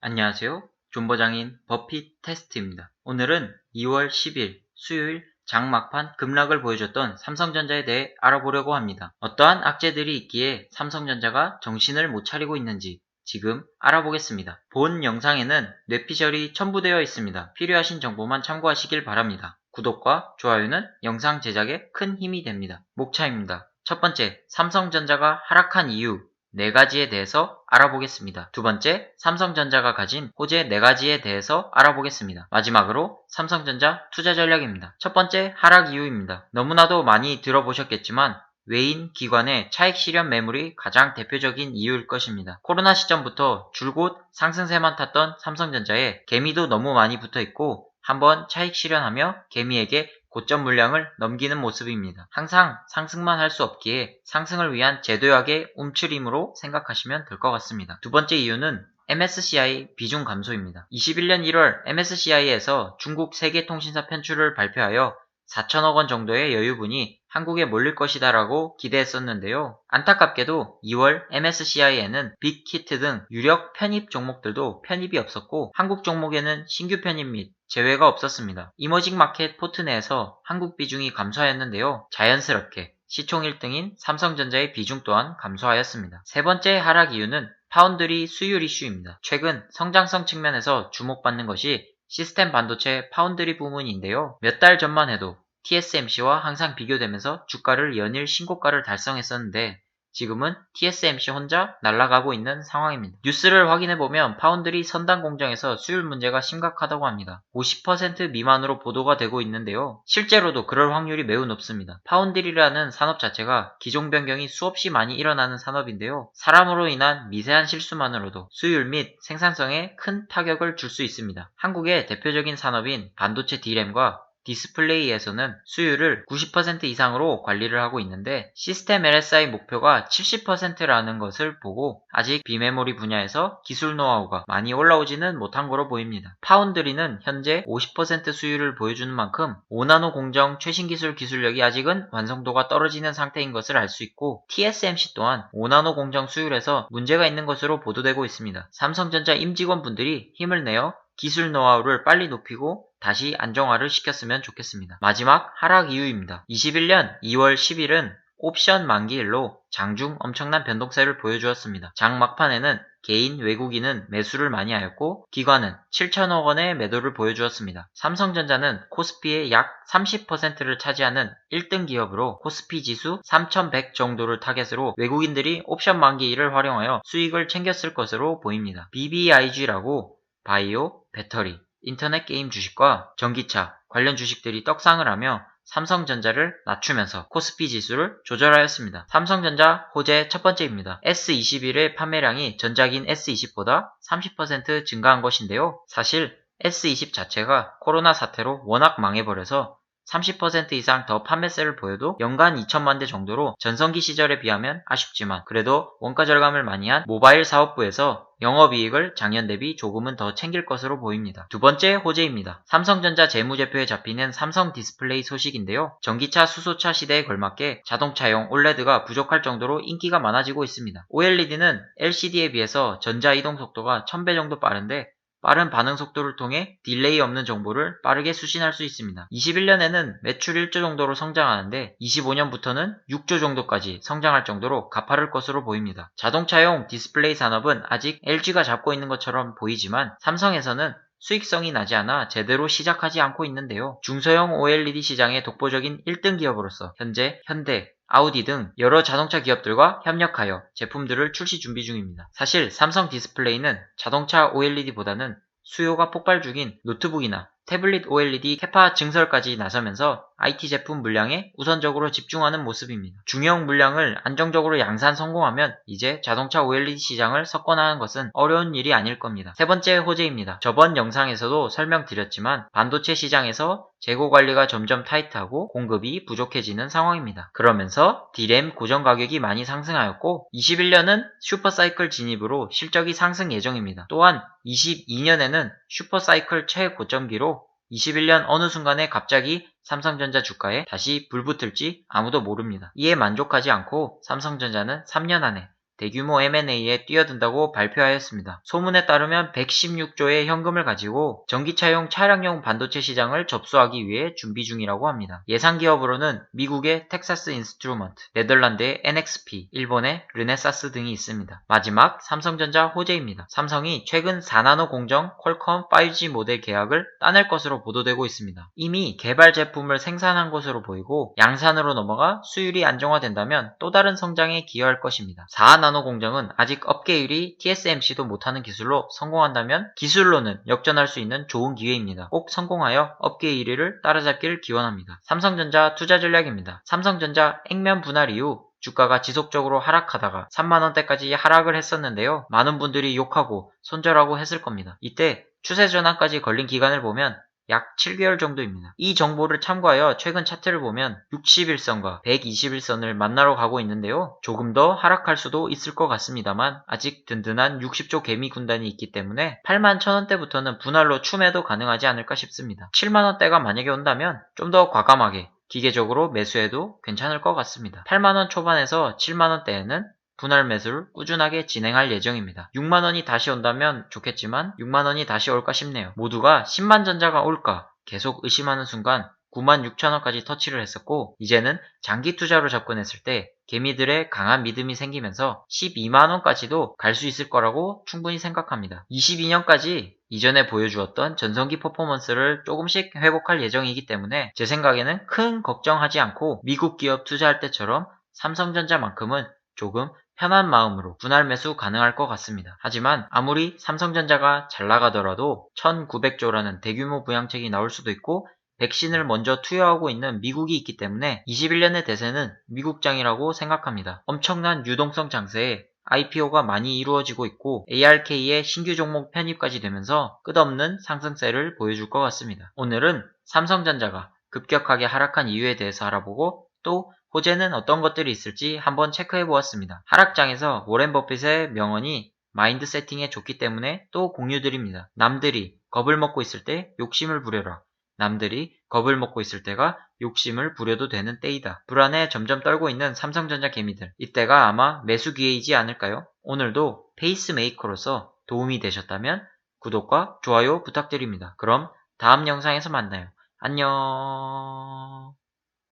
안녕하세요. 존버장인 버핏 테스트입니다. 오늘은 2월 10일 수요일 장 막판 급락을 보여줬던 삼성전자에 대해 알아보려고 합니다. 어떠한 악재들이 있기에 삼성전자가 정신을 못 차리고 있는지 지금 알아보겠습니다. 본 영상에는 뇌피셜이 첨부되어 있습니다. 필요하신 정보만 참고하시길 바랍니다. 구독과 좋아요는 영상 제작에 큰 힘이 됩니다. 목차입니다. 첫 번째, 삼성전자가 하락한 이유 4가지에 대해서 알아보겠습니다. 두 번째, 삼성전자가 가진 호재 4가지에 대해서 알아보겠습니다. 마지막으로 삼성전자 투자 전략입니다. 첫 번째, 하락 이유입니다. 너무나도 많이 들어보셨겠지만 외인 기관의 차익 실현 매물이 가장 대표적인 이유일 것입니다. 코로나 시점부터 줄곧 상승세만 탔던 삼성전자에 개미도 너무 많이 붙어있고 한번 차익 실현하며 개미에게 고점 물량을 넘기는 모습입니다. 항상 상승만 할 수 없기에 상승을 위한 제도약의 움츠림으로 생각하시면 될 것 같습니다. 두 번째 이유는 MSCI 비중 감소입니다. 21년 1월 MSCI에서 중국 세계통신사 편출을 발표하여 4천억 원 정도의 여유분이 한국에 몰릴 것이다 라고 기대했었는데요. 안타깝게도 2월 MSCI에는 빅히트 등 유력 편입 종목들도 편입이 없었고 한국 종목에는 신규 편입 및 제외가 없었습니다. 이머징 마켓 포트 내에서 한국 비중이 감소하였는데요. 자연스럽게 시총 1등인 삼성전자의 비중 또한 감소하였습니다. 세 번째 하락 이유는 파운드리 수율 이슈입니다. 최근 성장성 측면에서 주목받는 것이 시스템 반도체 파운드리 부문인데요. 몇 달 전만 해도 TSMC와 항상 비교되면서 주가를 연일 신고가를 달성했었는데 지금은 TSMC 혼자 날아가고 있는 상황입니다. 뉴스를 확인해보면 파운드리 선단 공장에서 수율 문제가 심각하다고 합니다. 50% 미만으로 보도가 되고 있는데요. 실제로도 그럴 확률이 매우 높습니다. 파운드리라는 산업 자체가 기종 변경이 수없이 많이 일어나는 산업인데요. 사람으로 인한 미세한 실수만으로도 수율 및 생산성에 큰 타격을 줄 수 있습니다. 한국의 대표적인 산업인 반도체 D램과 디스플레이에서는 수율을 90% 이상으로 관리를 하고 있는데 시스템 LSI 목표가 70%라는 것을 보고 아직 비메모리 분야에서 기술 노하우가 많이 올라오지는 못한 거로 보입니다. 파운드리는 현재 50% 수율을 보여주는 만큼 5나노 공정 최신 기술 기술력이 아직은 완성도가 떨어지는 상태인 것을 알 수 있고 TSMC 또한 5나노 공정 수율에서 문제가 있는 것으로 보도되고 있습니다. 삼성전자 임직원분들이 힘을 내어 기술 노하우를 빨리 높이고 다시 안정화를 시켰으면 좋겠습니다. 마지막 하락 이유입니다. 21년 2월 10일은 옵션 만기일로 장중 엄청난 변동세를 보여주었습니다. 장 막판에는 개인 외국인은 매수를 많이 하였고 기관은 7천억 원의 매도를 보여주었습니다. 삼성전자는 코스피의 약 30%를 차지하는 1등 기업으로 코스피 지수 3100 정도를 타겟으로 외국인들이 옵션 만기일을 활용하여 수익을 챙겼을 것으로 보입니다. BBIG라고 바이오, 배터리, 인터넷 게임 주식과 전기차 관련 주식들이 떡상을 하며 삼성전자를 낮추면서 코스피 지수를 조절하였습니다. 삼성전자 호재 첫 번째입니다. S21의 판매량이 전작인 S20보다 30% 증가한 것인데요. 사실 S20 자체가 코로나 사태로 워낙 망해버려서 30% 이상 더 판매세를 보여도 연간 2천만 대 정도로 전성기 시절에 비하면 아쉽지만 그래도 원가 절감을 많이 한 모바일 사업부에서 영업이익을 작년 대비 조금은 더 챙길 것으로 보입니다. 두 번째 호재입니다. 삼성전자 재무제표에 잡히는 삼성 디스플레이 소식인데요. 전기차 수소차 시대에 걸맞게 자동차용 OLED가 부족할 정도로 인기가 많아지고 있습니다. OLED는 LCD에 비해서 전자 이동 속도가 1000배 정도 빠른데 빠른 반응 속도를 통해 딜레이 없는 정보를 빠르게 수신할 수 있습니다. 21년에는 매출 1조 정도로 성장하는데 25년부터는 6조 정도까지 성장할 정도로 가파를 것으로 보입니다. 자동차용 디스플레이 산업은 아직 LG가 잡고 있는 것처럼 보이지만 삼성에서는 수익성이 나지 않아 제대로 시작하지 않고 있는데요. 중소형 OLED 시장의 독보적인 1등 기업으로서 현재 현대, 아우디 등 여러 자동차 기업들과 협력하여 제품들을 출시 준비 중입니다. 사실 삼성 디스플레이는 자동차 OLED보다는 수요가 폭발 중인 노트북이나 태블릿 OLED 캐파 증설까지 나서면서 IT 제품 물량에 우선적으로 집중하는 모습입니다. 중형 물량을 안정적으로 양산 성공하면 이제 자동차 OLED 시장을 석권하는 것은 어려운 일이 아닐 겁니다. 세 번째 호재입니다. 저번 영상에서도 설명드렸지만 반도체 시장에서 재고 관리가 점점 타이트하고 공급이 부족해지는 상황입니다. 그러면서 D램 고정 가격이 많이 상승하였고 21년은 슈퍼사이클 진입으로 실적이 상승 예정입니다. 또한 22년에는 슈퍼사이클 최고점기로 21년 어느 순간에 갑자기 삼성전자 주가에 다시 불붙을지 아무도 모릅니다. 이에 만족하지 않고 삼성전자는 3년 안에 대규모 M&A에 뛰어든다고 발표하였습니다. 소문에 따르면 116조의 현금을 가지고 전기차용 차량용 반도체 시장을 접수하기 위해 준비 중이라고 합니다. 예상 기업으로는 미국의 텍사스 인스트루먼트, 네덜란드의 NXP, 일본의 르네사스 등이 있습니다. 마지막 삼성전자 호재입니다. 삼성이 최근 4나노 공정 퀄컴 5G 모델 계약을 따낼 것으로 보도되고 있습니다. 이미 개발 제품을 생산한 것으로 보이고 양산으로 넘어가 수율이 안정화된다면 또 다른 성장에 기여할 것입니다. 4나노 공정은 아직 업계 1위 TSMC도 못하는 기술로 성공한다면 기술로는 역전할 수 있는 좋은 기회입니다. 꼭 성공하여 업계 1위를 따라잡기를 기원합니다. 삼성전자 투자 전략입니다. 삼성전자 액면 분할 이후 주가가 지속적으로 하락하다가 3만원대까지 하락을 했었는데요. 많은 분들이 욕하고 손절하고 했을 겁니다. 이때 추세 전환까지 걸린 기간을 보면 약 7개월 정도입니다. 이 정보를 참고하여 최근 차트를 보면 61선과 121선을 만나러 가고 있는데요. 조금 더 하락할 수도 있을 것 같습니다만 아직 든든한 60조 개미 군단이 있기 때문에 8만 1천원대부터는 분할로 추매도 가능하지 않을까 싶습니다. 7만원대가 만약에 온다면 좀 더 과감하게 기계적으로 매수해도 괜찮을 것 같습니다. 8만원 초반에서 7만원대에는 분할 매수를 꾸준하게 진행할 예정입니다. 6만원이 다시 온다면 좋겠지만 6만원이 다시 올까 싶네요. 모두가 10만 전자가 올까 계속 의심하는 순간 9만 6천원까지 터치를 했었고 이제는 장기 투자로 접근했을 때 개미들의 강한 믿음이 생기면서 12만원까지도 갈 수 있을 거라고 충분히 생각합니다. 22년까지 이전에 보여주었던 전성기 퍼포먼스를 조금씩 회복할 예정이기 때문에 제 생각에는 큰 걱정하지 않고 미국 기업 투자할 때처럼 삼성전자만큼은 조금 편한 마음으로 분할 매수 가능할 것 같습니다. 하지만 아무리 삼성전자가 잘 나가더라도 1900조라는 대규모 부양책이 나올 수도 있고 백신을 먼저 투여하고 있는 미국이 있기 때문에 21년의 대세는 미국장이라고 생각합니다. 엄청난 유동성 장세에 IPO가 많이 이루어지고 있고 ARK의 신규 종목 편입까지 되면서 끝없는 상승세를 보여줄 것 같습니다. 오늘은 삼성전자가 급격하게 하락한 이유에 대해서 알아보고 또 호재는 어떤 것들이 있을지 한번 체크해 보았습니다. 하락장에서 워렌 버핏의 명언이 마인드 세팅에 좋기 때문에 또 공유드립니다. 남들이 겁을 먹고 있을 때 욕심을 부려라. 남들이 겁을 먹고 있을 때가 욕심을 부려도 되는 때이다. 불안에 점점 떨고 있는 삼성전자 개미들. 이때가 아마 매수 기회이지 않을까요? 오늘도 페이스메이커로서 도움이 되셨다면 구독과 좋아요 부탁드립니다. 그럼 다음 영상에서 만나요. 안녕.